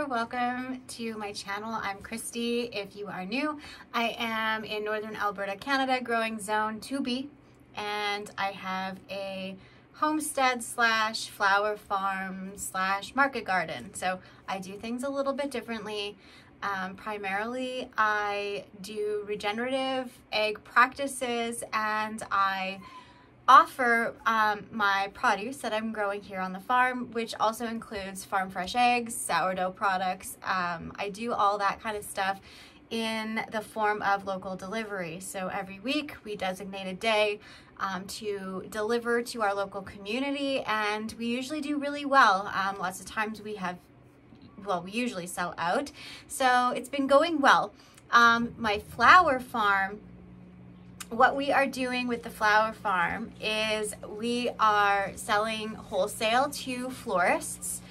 there, welcome to my channel. I'm Christy. If you are new, I am in Northern Alberta, Canada, growing zone 2B, and I have a homestead slash flower farm slash market garden. So I do things a little bit differently. Primarily, I do regenerative egg practices, and I offer my produce that I'm growing here on the farm, which also includes farm fresh eggs, sourdough products. I do all that kind of stuff in the form of local delivery. So every week we designate a day to deliver to our local community, and we usually do really well. Lots of times we usually sell out. So it's been going well. My flower farm, what we are doing with the flower farm is we are selling wholesale to florists,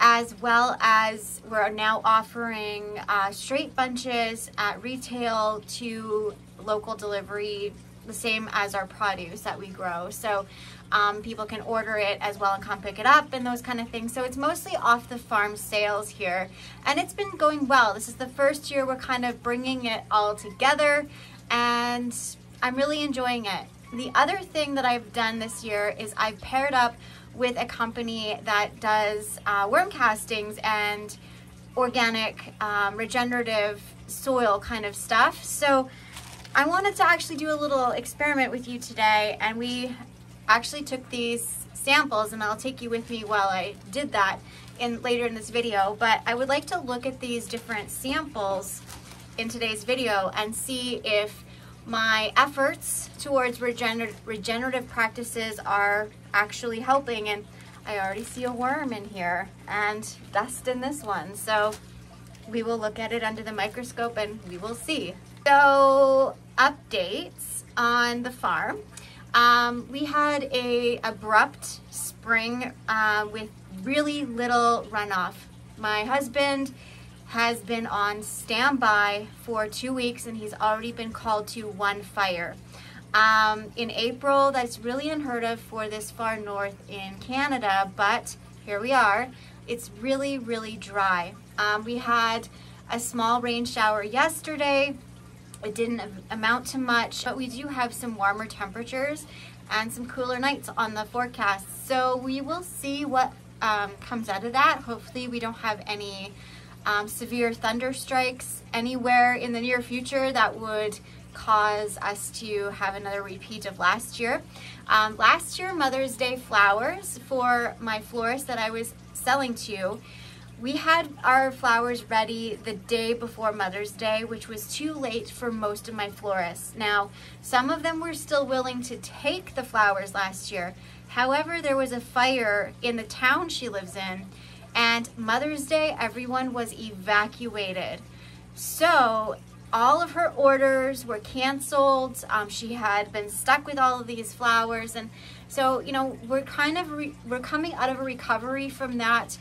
as well as we're now offering straight bunches at retail to local delivery, the same as our produce that we grow. So people can order it as well and come pick it up and those kind of things. So it's mostly off the farm sales here, and it's been going well. This is the first year we're kind of bringing it all together, and I'm really enjoying it. The other thing that I've done this year is I've paired up with a company that does worm castings and organic regenerative soil kind of stuff. So I wanted to actually do a little experiment with you today, and we actually took these samples, and I'll take you with me while I did that later in this video. But I would like to look at these different samples in today's video and see if my efforts towards regenerative practices are actually helping. And I already see a worm in here and dust in this one, so we will look at it under the microscope and we will see. So updates on the farm. We had a abrupt spring with really little runoff. My husband has been on standby for 2 weeks, and he's already been called to one fire. In April, that's really unheard of for this far north in Canada, but here we are. It's really, really dry. We had a small rain shower yesterday. It didn't amount to much, but we do have some warmer temperatures and some cooler nights on the forecast. So we will see what comes out of that. Hopefully we don't have any severe thunder strikes anywhere in the near future that would cause us to have another repeat of last year. Last year, Mother's Day flowers for my florist that I was selling to, we had our flowers ready the day before Mother's Day, which was too late for most of my florists. Now, some of them were still willing to take the flowers last year. However, there was a fire in the town she lives in, and Mother's Day, everyone was evacuated. So all of her orders were canceled. She had been stuck with all of these flowers. And so, you know, we're coming out of a recovery from that,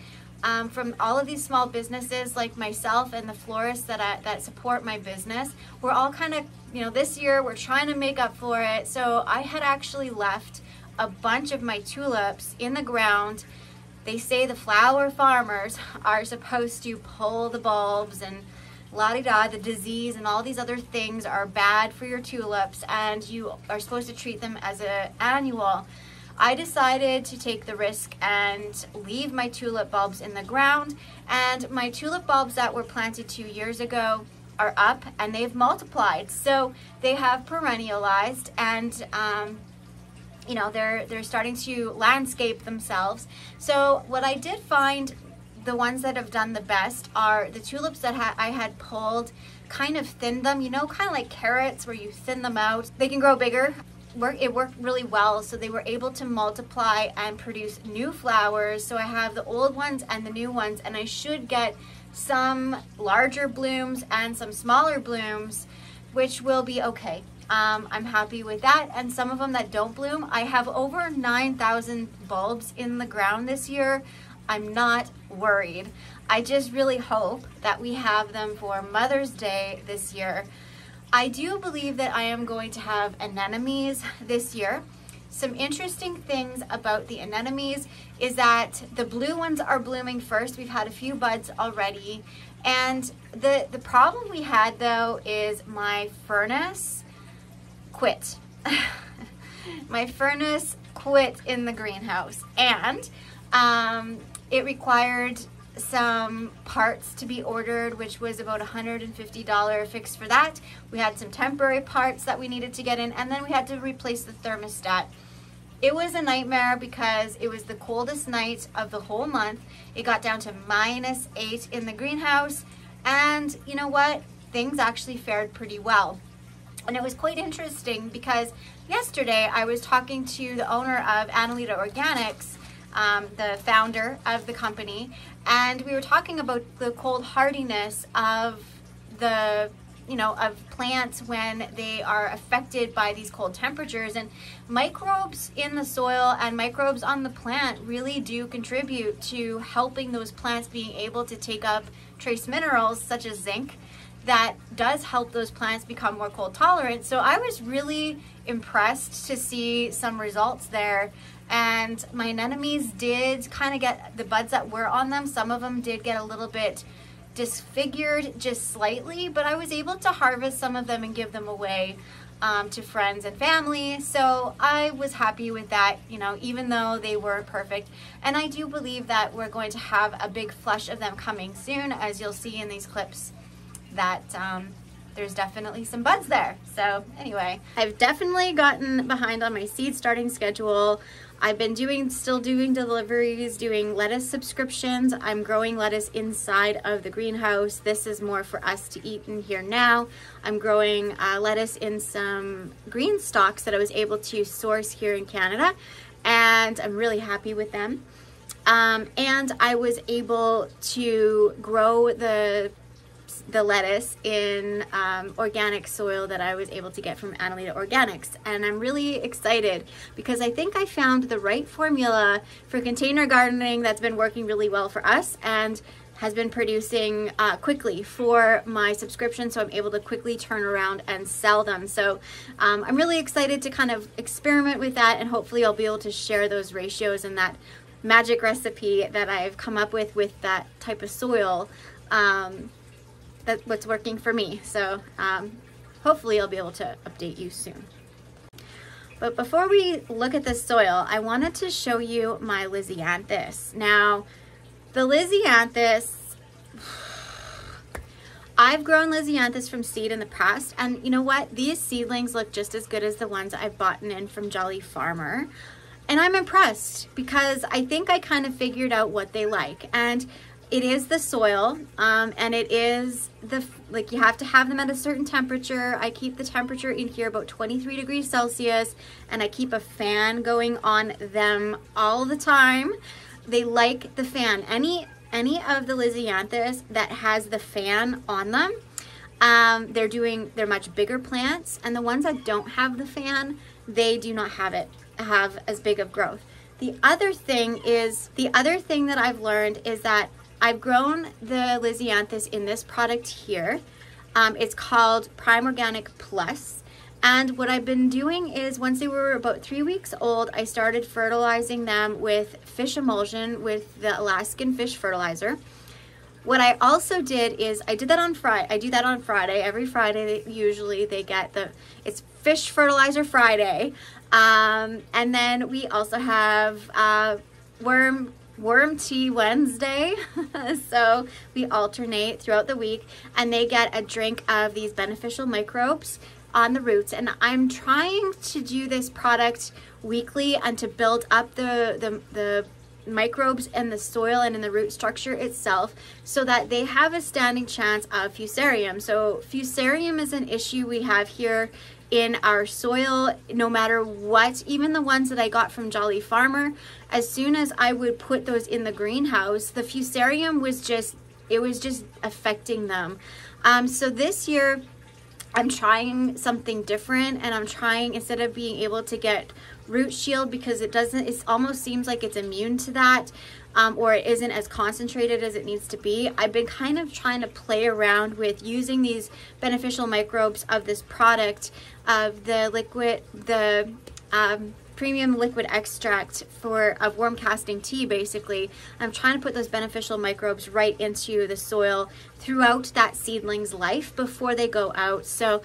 from all of these small businesses like myself and the florists that support my business. We're all kind of, you know, this year we're trying to make up for it. So I had actually left a bunch of my tulips in the ground. They say the flower farmers are supposed to pull the bulbs and la-di-da, the disease and all these other things are bad for your tulips, and you are supposed to treat them as an annual. I decided to take the risk and leave my tulip bulbs in the ground, and my tulip bulbs that were planted 2 years ago are up and they've multiplied. So they have perennialized, and you know, they're starting to landscape themselves. So what I did find, the ones that have done the best are the tulips that I had pulled, kind of thinned them, you know, kind of like carrots where you thin them out. They can grow bigger. It worked really well, so they were able to multiply and produce new flowers. So I have the old ones and the new ones, and I should get some larger blooms and some smaller blooms, which will be okay. I'm happy with that. And some of them that don't bloom, I have over 9,000 bulbs in the ground this year. I'm not worried. I just really hope that we have them for Mother's Day this year. I do believe that I am going to have anemones this year. some interesting things about the anemones is that the blue ones are blooming first. We've had a few buds already. And the problem we had though is my furnace quit. My furnace quit in the greenhouse, and it required some parts to be ordered, which was about $150 fix for that. We had some temporary parts that we needed to get in, and then we had to replace the thermostat. It was a nightmare because it was the coldest night of the whole month. It got down to -8 in the greenhouse, and you know what? Things actually fared pretty well. And it was quite interesting because yesterday I was talking to the owner of Annalita Organics, the founder of the company, and we were talking about the cold hardiness of of plants when they are affected by these cold temperatures. And microbes in the soil and microbes on the plant really do contribute to helping those plants being able to take up trace minerals such as zinc that does help those plants become more cold tolerant. So I was really impressed to see some results there. And my anemones did kind of get, the buds that were on them, some of them did get a little bit disfigured just slightly, but I was able to harvest some of them and give them away to friends and family. So I was happy with that, you know, even though they weren't perfect. And I do believe that we're going to have a big flush of them coming soon, as you'll see in these clips that there's definitely some buds there. So anyway, I've definitely gotten behind on my seed starting schedule. I've been still doing deliveries, doing lettuce subscriptions. I'm growing lettuce inside of the greenhouse. This is more for us to eat in here now. I'm growing lettuce in some green stalks that I was able to source here in Canada, and I'm really happy with them. And I was able to grow the lettuce in organic soil that I was able to get from Annalita Organics, and I'm really excited because I think I found the right formula for container gardening that's been working really well for us and has been producing quickly for my subscription, so I'm able to quickly turn around and sell them. So I'm really excited to kind of experiment with that, and hopefully I'll be able to share those ratios and that magic recipe that I've come up with that type of soil. That's what's working for me. So hopefully I'll be able to update you soon. But before we look at the soil, I wanted to show you my lisianthus. Now, the lisianthus, I've grown lisianthus from seed in the past, and you know what? These seedlings look just as good as the ones I've bought in from Jolly Farmer. And I'm impressed because I think I kind of figured out what they like. And it is the soil, and it is you have to have them at a certain temperature. I keep the temperature in here about 23 degrees Celsius, and I keep a fan going on them all the time. They like the fan. Any of the lisianthus that has the fan on them, they're much bigger plants, and the ones that don't have the fan, they do not have as big of growth. The other thing that I've learned is that I've grown the lisianthus in this product here. It's called Prime Organic Plus. And what I've been doing is, once they were about 3 weeks old, I started fertilizing them with fish emulsion with the Alaskan fish fertilizer. What I also did is, I did that on Friday. I do that on Friday. Every Friday, usually they get it's Fish Fertilizer Friday. And then we also have Worm Tea Wednesday. So we alternate throughout the week, and they get a drink of these beneficial microbes on the roots. And I'm trying to do this product weekly and to build up the microbes in the soil and in the root structure itself, so that they have a standing chance of fusarium. So fusarium is an issue we have here in our soil, no matter what. Even the ones that I got from Jolly Farmer, as soon as I would put those in the greenhouse, the fusarium was just affecting them. So this year I'm trying something different, and I'm trying, instead of being able to get root shield, because it almost seems like it's immune to that, or it isn't as concentrated as it needs to be. I've been kind of trying to play around with using these beneficial microbes of this product, of the liquid, the premium liquid extract of worm casting tea. Basically, I'm trying to put those beneficial microbes right into the soil throughout that seedling's life before they go out. So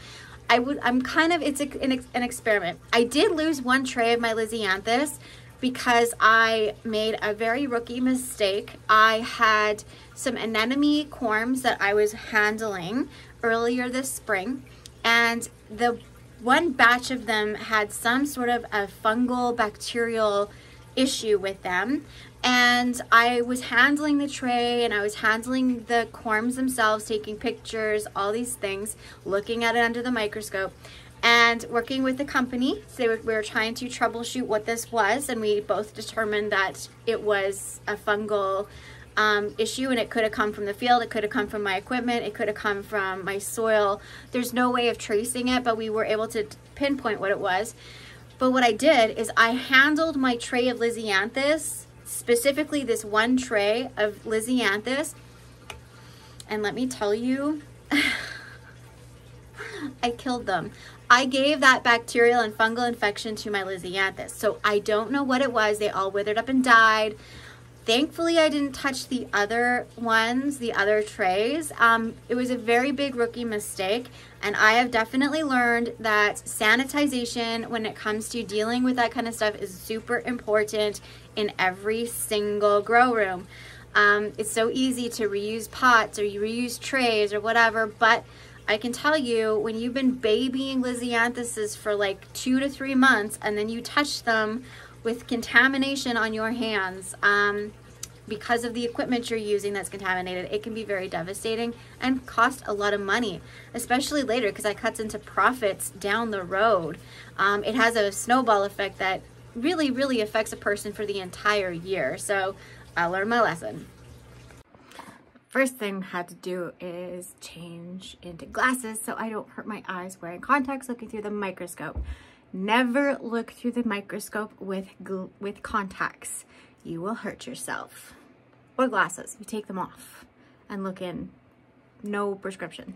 it's an experiment. I did lose one tray of my lisianthus because I made a very rookie mistake. I had some anemone corms that I was handling earlier this spring, and the one batch of them had some sort of a fungal bacterial issue with them. And I was handling the tray and I was handling the corms themselves, taking pictures, all these things, looking at it under the microscope and working with the company. So we were trying to troubleshoot what this was, and we both determined that it was a fungal issue, and it could have come from the field, it could have come from my equipment, it could have come from my soil. There's no way of tracing it, but we were able to pinpoint what it was. But what I did is I handled my tray of lisianthus, specifically this one tray of lisianthus, and let me tell you, I killed them. I gave that bacterial and fungal infection to my lisianthus. So I don't know what it was. They all withered up and died. Thankfully, I didn't touch the other ones, the other trays. It was a very big rookie mistake, and I have definitely learned that sanitization when it comes to dealing with that kind of stuff is super important in every single grow room. It's so easy to reuse pots or you reuse trays or whatever, but I can tell you, when you've been babying lisianthuses for like 2 to 3 months and then you touch them with contamination on your hands, because of the equipment you're using that's contaminated, it can be very devastating and cost a lot of money, especially later, because that cuts into profits down the road. It has a snowball effect that really, really affects a person for the entire year. So I learned my lesson. First thing I had to do is change into glasses so I don't hurt my eyes wearing contacts looking through the microscope. Never look through the microscope with contacts. You will hurt yourself. Or glasses, you take them off and look in. No prescription.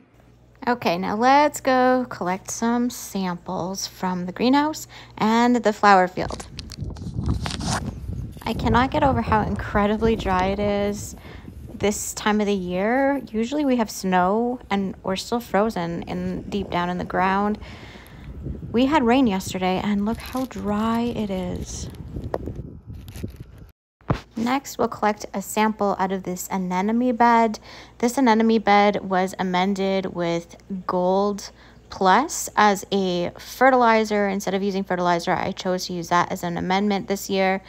Okay, now let's go collect some samples from the greenhouse and the flower field. I cannot get over how incredibly dry it is this time of the year. Usually we have snow and we're still frozen deep down in the ground. We had rain yesterday and look how dry it is. Next, we'll collect a sample out of this anemone bed. This anemone bed was amended with Gold Plus as a fertilizer. Instead of using fertilizer, I chose to use that as an amendment this year.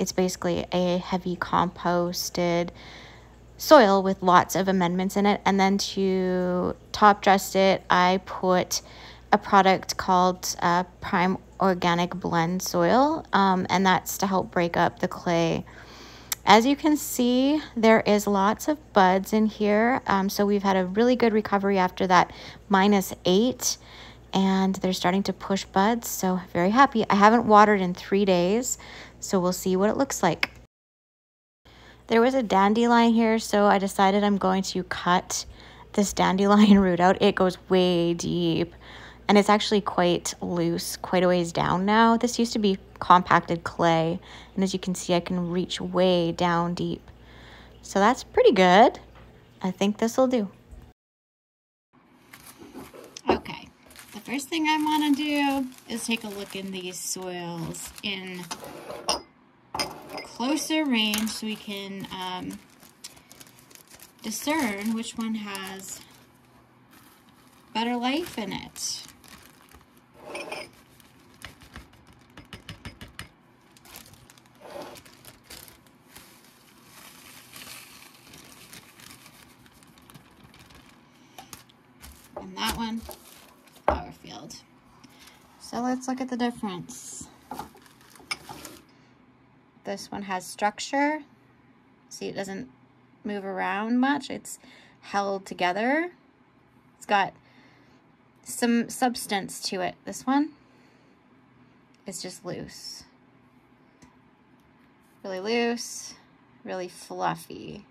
It's basically a heavy composted soil with lots of amendments in it. And then to top dress it, I put a product called Prime Organic Blend Soil, and that's to help break up the clay. As you can see, there is lots of buds in here. So we've had a really good recovery after that -8, and they're starting to push buds. So very happy. I haven't watered in 3 days, so we'll see what it looks like. There was a dandelion here, so I decided I'm going to cut this dandelion root out. It goes way deep, and it's actually quite loose, quite a ways down now. This used to be compacted clay, and as you can see, I can reach way down deep. So that's pretty good. I think this will do. Okay, the first thing I want to do is take a look in these soils in closer range so we can discern which one has better life in it. And that one, flower field. So let's look at the difference. This one has structure. See, it doesn't move around much. It's held together. It's got some substance to it. This one is just loose. Really loose, really fluffy.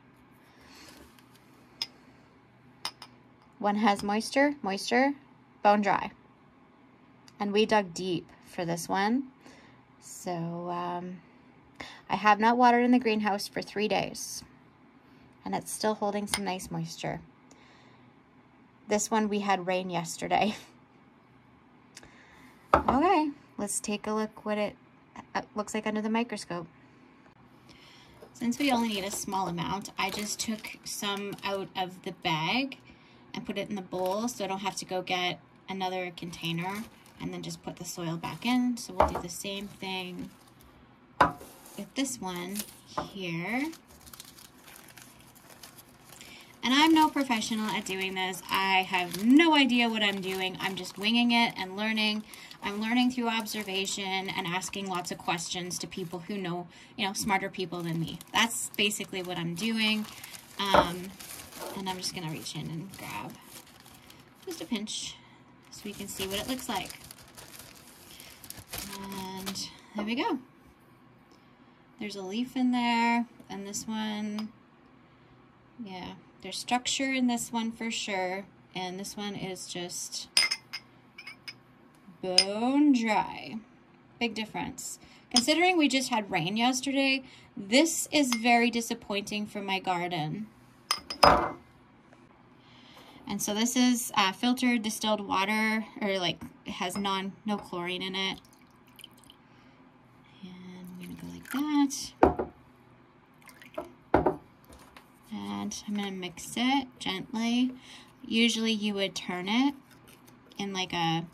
One has moisture, bone dry. And we dug deep for this one. So I have not watered in the greenhouse for 3 days, and it's still holding some nice moisture. This one, we had rain yesterday. Okay, let's take a look what it looks like under the microscope. Since we only need a small amount, I just took some out of the bag and put it in the bowl so I don't have to go get another container and then just put the soil back in. So we'll do the same thing with this one here. And I'm no professional at doing this. I have no idea what I'm doing. I'm just winging it and learning. I'm learning through observation and asking lots of questions to people who know, smarter people than me. That's basically what I'm doing. And I'm just gonna reach in and grab just a pinch so we can see what it looks like. And there we go. There's a leaf in there, and this one, yeah, there's structure in this one for sure, and this one is just bone dry. Big difference. Considering we just had rain yesterday, this is very disappointing for my garden. And so this is filtered distilled water, or like it has no chlorine in it. And I'm gonna go like that. And I'm gonna mix it gently. Usually you would turn it in like a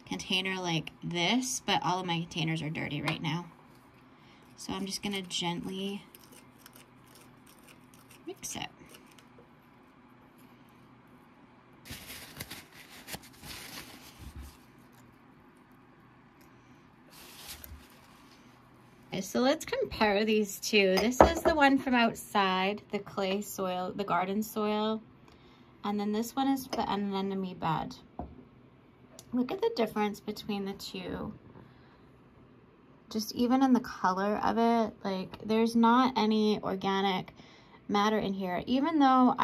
container like this, but all of my containers are dirty right now. So I'm just gonna gently mix it. So let's compare these two. This is the one from outside, the clay soil, the garden soil. And then this one is the anemone bed. Look at the difference between the two. Just even in the color of it, like there's not any organic matter in here. Even though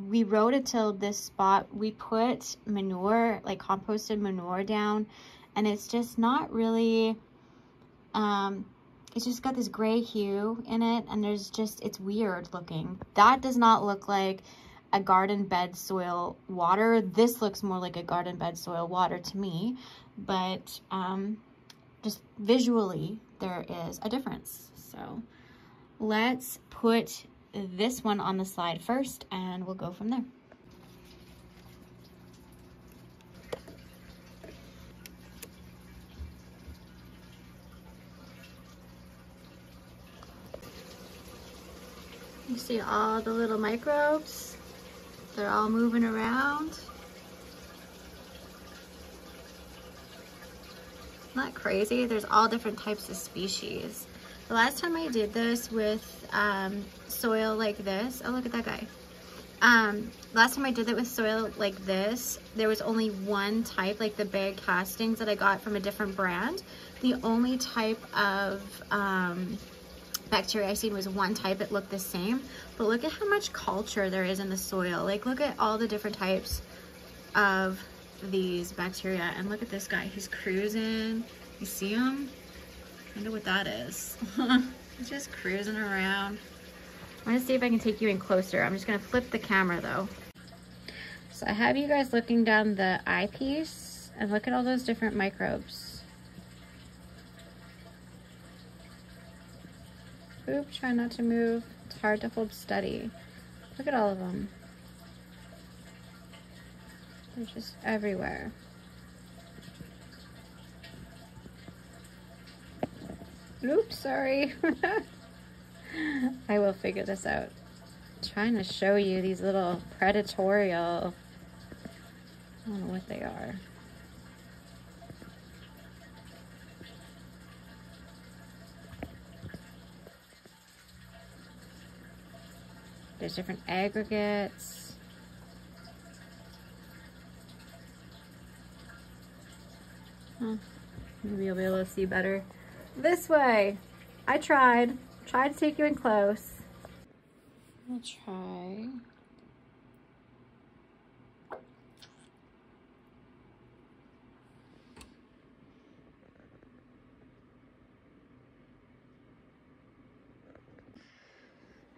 we rototilled this spot, we put manure, like composted manure down, and it's just not really, it's just got this gray hue in it, and it's weird looking. That does not look like a garden bed soil water. This looks more like a garden bed soil water to me, but just visually there is a difference. So let's put this one on the slide first, and we'll go from there. You see all the little microbes? They're all moving around. Not crazy. There's all different types of species. The last time I did this with soil like this, oh, look at that guy. Last time I did it with soil like this, there was only one type, like the bag castings that I got from a different brand. The only type of bacteria I seen was one type. It looked the same, but look at how much culture there is in the soil. Like, look at all the different types of these bacteria, and look at this guy. He's cruising. You see him? I wonder what that is. He's just cruising around. I'm gonna see if I can take you in closer. I'm just gonna flip the camera though. So I have you guys looking down the eyepiece, and look at all those different microbes. Oop, try not to move. It's hard to hold steady. Look at all of them. They're just everywhere. Oops, sorry. I will figure this out. I'm trying to show you these little predatorial, I don't know what they are. There's different aggregates. Maybe you'll be able to see better this way. I tried to take you in close. I'll try.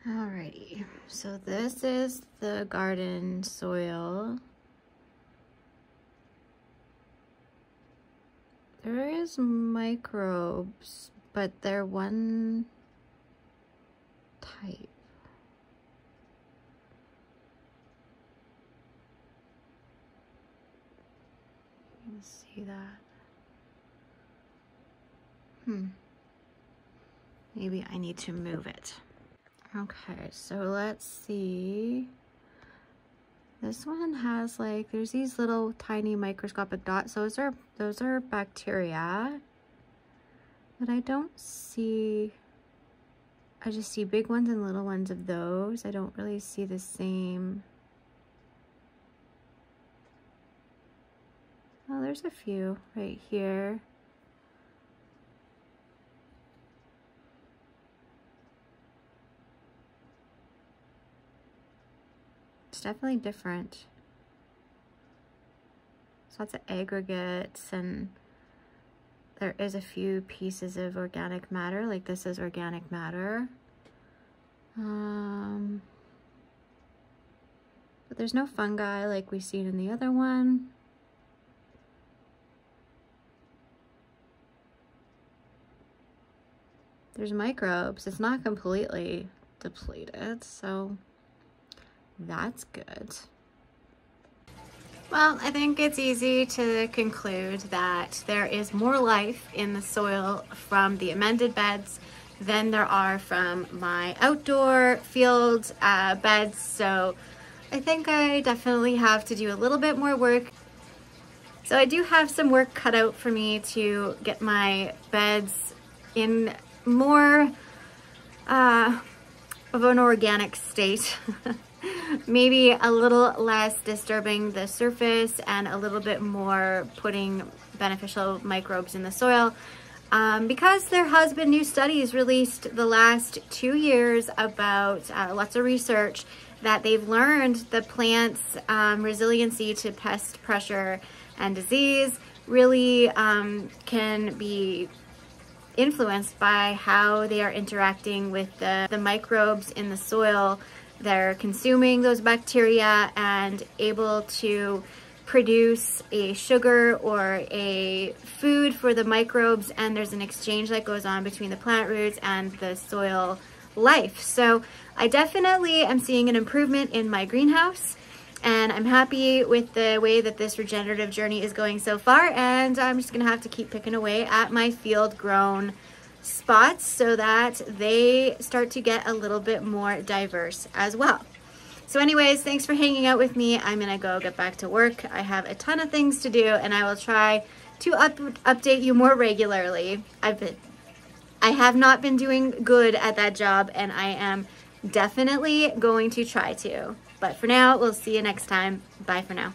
Alrighty, so this is the garden soil. There is microbes, but they're one type. You can see that. Maybe I need to move it. Okay, so let's see. This one has like, there's these little tiny microscopic dots. Those are bacteria. But I don't see, I just see big ones and little ones of those. I don't really see the same. Oh, there's a few right here. It's definitely different. There's lots of aggregates, and there is a few pieces of organic matter, like this is organic matter. But there's no fungi like we've seen in the other one. There's microbes. It's not completely depleted, so that's good. Well, I think it's easy to conclude that there is more life in the soil from the amended beds than there are from my outdoor field beds. So I think I definitely have to do a little bit more work. So I do have some work cut out for me to get my beds in more of an organic state. Maybe a little less disturbing the surface and a little bit more putting beneficial microbes in the soil. Because there has been new studies released the last 2 years about lots of research that they've learned the plant's resiliency to pest pressure and disease really can be influenced by how they are interacting with the microbes in the soil. They're consuming those bacteria and able to produce a sugar or a food for the microbes, and there's an exchange that goes on between the plant roots and the soil life. So I definitely am seeing an improvement in my greenhouse, and I'm happy with the way that this regenerative journey is going so far, and I'm just gonna have to keep picking away at my field grown spots so that they start to get a little bit more diverse as well. So anyways, thanks for hanging out with me. I'm gonna go get back to work. I have a ton of things to do, and I will try to update you more regularly. I have not been doing good at that job, and I am definitely going to try to. But for now, we'll see you next time. Bye for now.